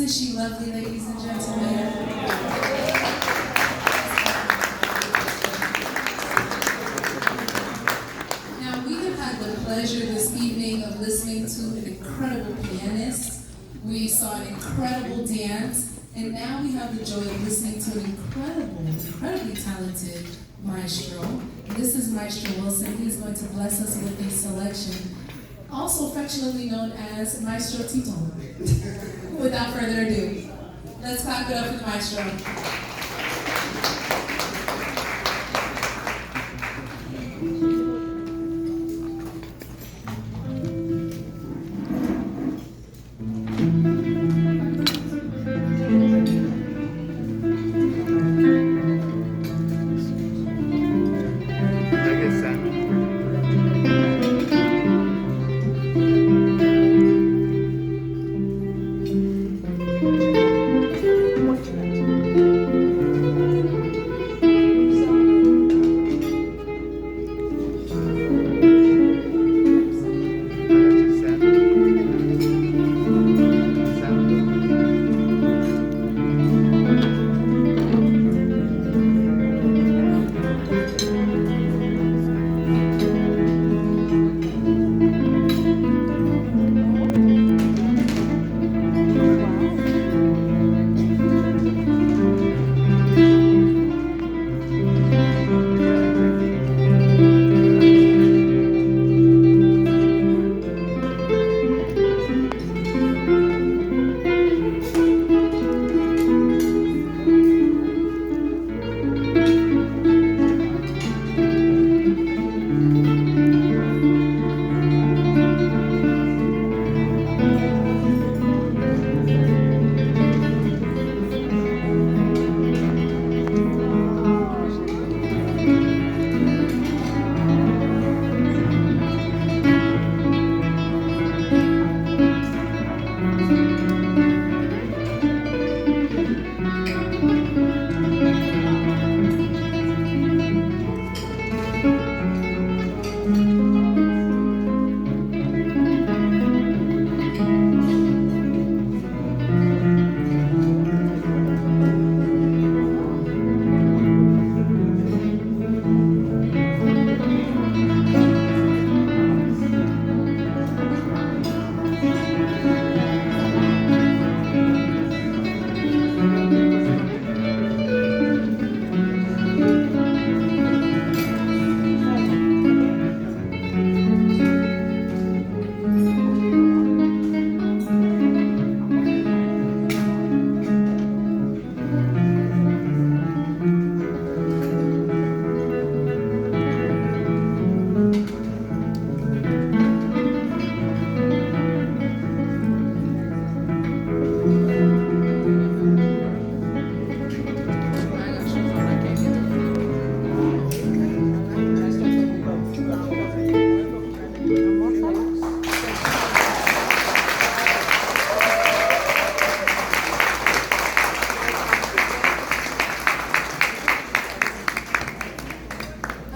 Isn't she lovely, ladies and gentlemen? Now, we have had the pleasure this evening of listening to an incredible pianist. We saw an incredible dance, and now we have the joy of listening to an incredibly talented maestro. And this is Maestro Wilson. He's going to bless us with a selection, also affectionately known as Maestro Tito. Without further ado, let's clap it up for the maestro.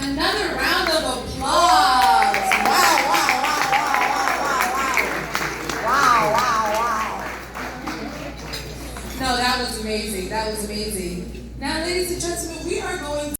Another round